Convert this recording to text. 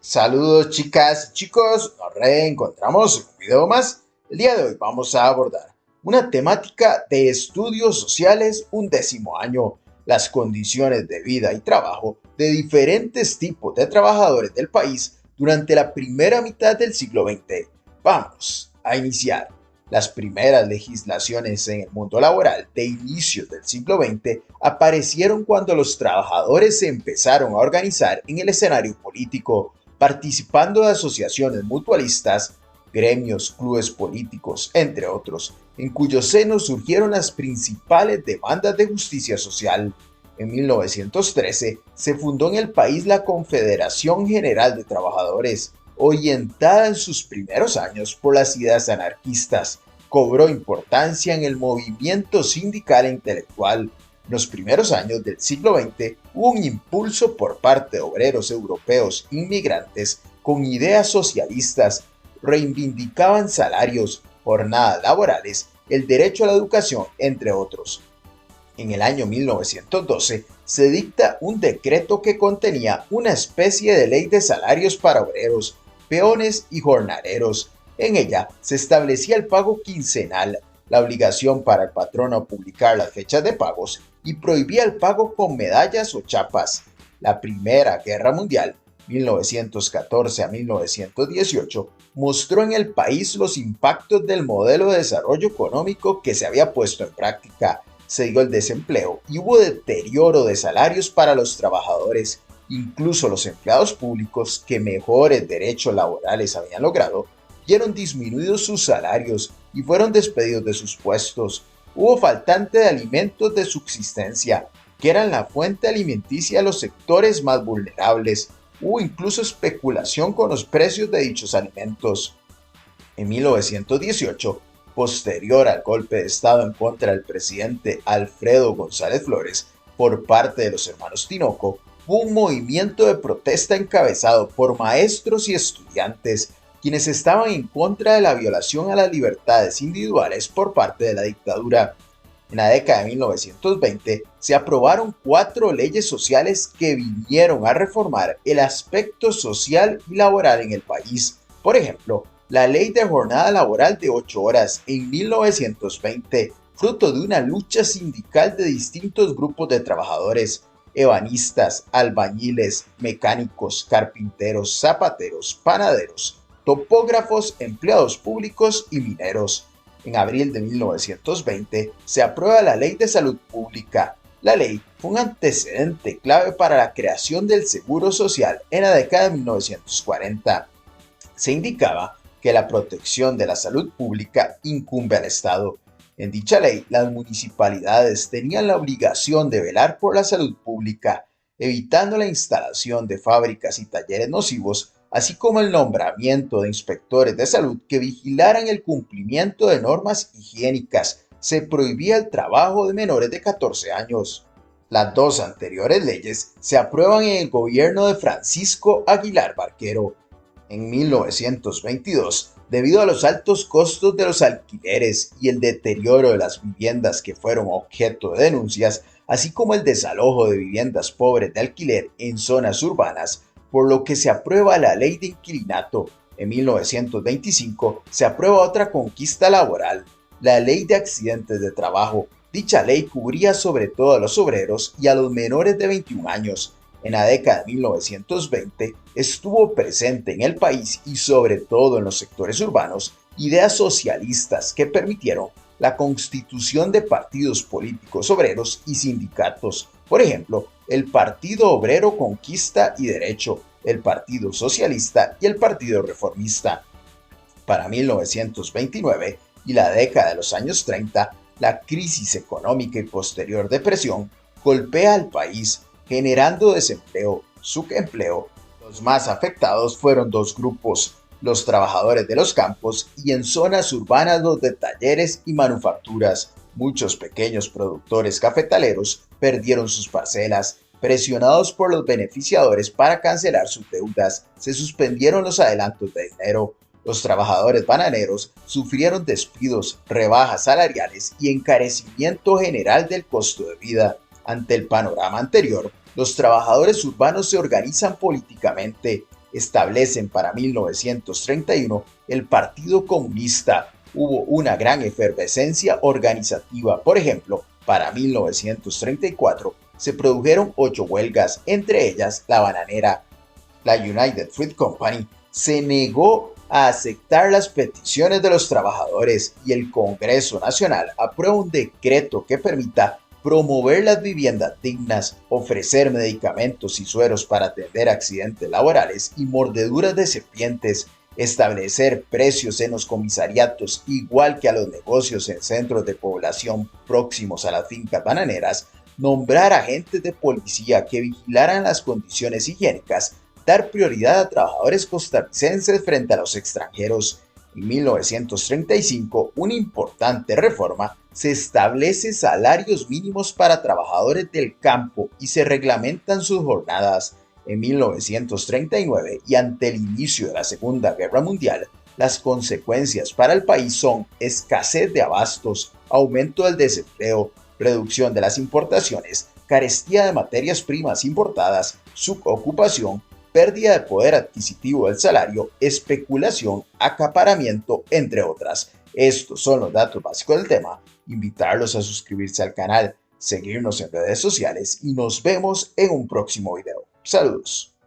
Saludos chicas y chicos, nos reencontramos en un video más. El día de hoy vamos a abordar una temática de estudios sociales, un 10º año, las condiciones de vida y trabajo de diferentes tipos de trabajadores del país durante la primera mitad del siglo XX. Vamos a iniciar. Las primeras legislaciones en el mundo laboral de inicios del siglo XX aparecieron cuando los trabajadores se empezaron a organizar en el escenario político, participando de asociaciones mutualistas, gremios, clubes políticos, entre otros, en cuyo seno surgieron las principales demandas de justicia social. En 1913 se fundó en el país la Confederación General de Trabajadores, orientada en sus primeros años por las ideas anarquistas. Cobró importancia en el movimiento sindical e intelectual. En los primeros años del siglo XX hubo un impulso por parte de obreros europeos inmigrantes con ideas socialistas. Reivindicaban salarios, jornadas laborales, el derecho a la educación, entre otros. En el año 1912 se dicta un decreto que contenía una especie de ley de salarios para obreros, peones y jornaleros. En ella se establecía el pago quincenal, la obligación para el patrono a publicar las fechas de pagos y prohibía el pago con medallas o chapas. La Primera Guerra Mundial, 1914 a 1918, mostró en el país los impactos del modelo de desarrollo económico que se había puesto en práctica. Se dio el desempleo y hubo deterioro de salarios para los trabajadores. Incluso los empleados públicos que mejores derechos laborales habían logrado, vieron disminuidos sus salarios y fueron despedidos de sus puestos. Hubo faltante de alimentos de subsistencia, que eran la fuente alimenticia de los sectores más vulnerables. Hubo incluso especulación con los precios de dichos alimentos. En 1918, posterior al golpe de Estado en contra del presidente Alfredo González Flores por parte de los hermanos Tinoco, hubo un movimiento de protesta encabezado por maestros y estudiantes, quienes estaban en contra de la violación a las libertades individuales por parte de la dictadura. En la década de 1920 se aprobaron 4 leyes sociales que vinieron a reformar el aspecto social y laboral en el país. Por ejemplo, la ley de jornada laboral de 8 horas en 1920, fruto de una lucha sindical de distintos grupos de trabajadores, ebanistas, albañiles, mecánicos, carpinteros, zapateros, panaderos, topógrafos, empleados públicos y mineros. En abril de 1920 se aprueba la Ley de Salud Pública. La ley fue un antecedente clave para la creación del Seguro Social en la década de 1940. Se indicaba que la protección de la salud pública incumbe al Estado. En dicha ley, las municipalidades tenían la obligación de velar por la salud pública, evitando la instalación de fábricas y talleres nocivos, así como el nombramiento de inspectores de salud que vigilaran el cumplimiento de normas higiénicas. Se prohibía el trabajo de menores de 14 años. Las 2 anteriores leyes se aprueban en el gobierno de Francisco Aguilar Barquero. En 1922, debido a los altos costos de los alquileres y el deterioro de las viviendas que fueron objeto de denuncias, así como el desalojo de viviendas pobres de alquiler en zonas urbanas, por lo que se aprueba la Ley de Inquilinato. En 1925 se aprueba otra conquista laboral, la Ley de Accidentes de Trabajo. Dicha ley cubría sobre todo a los obreros y a los menores de 21 años. En la década de 1920 estuvo presente en el país y sobre todo en los sectores urbanos ideas socialistas que permitieron la constitución de partidos políticos obreros y sindicatos. Por ejemplo, el Partido Obrero Conquista y Derecho, el Partido Socialista y el Partido Reformista. Para 1929 y la década de los años 30, la crisis económica y posterior depresión golpea al país, generando desempleo, subempleo. Los más afectados fueron 2 grupos: los trabajadores de los campos y en zonas urbanas los de talleres y manufacturas. Muchos pequeños productores cafetaleros perdieron sus parcelas. Presionados por los beneficiadores para cancelar sus deudas, se suspendieron los adelantos de dinero. Los trabajadores bananeros sufrieron despidos, rebajas salariales y encarecimiento general del costo de vida. Ante el panorama anterior, los trabajadores urbanos se organizan políticamente, establecen para 1931 el Partido Comunista. Hubo una gran efervescencia organizativa. Por ejemplo, para 1934 se produjeron 8 huelgas, entre ellas la bananera. La United Fruit Company se negó a aceptar las peticiones de los trabajadores y el Congreso Nacional aprueba un decreto que permita promover las viviendas dignas, ofrecer medicamentos y sueros para atender accidentes laborales y mordeduras de serpientes, establecer precios en los comisariatos igual que a los negocios en centros de población próximos a las fincas bananeras, nombrar agentes de policía que vigilaran las condiciones higiénicas, dar prioridad a trabajadores costarricenses frente a los extranjeros. En 1935, una importante reforma, se establece salarios mínimos para trabajadores del campo y se reglamentan sus jornadas. En 1939 y ante el inicio de la Segunda Guerra Mundial, las consecuencias para el país son escasez de abastos, aumento del desempleo, reducción de las importaciones, carestía de materias primas importadas, subocupación, pérdida de poder adquisitivo del salario, especulación, acaparamiento, entre otras. Estos son los datos básicos del tema. Invitarlos a suscribirse al canal, seguirnos en redes sociales y nos vemos en un próximo video. Saludos.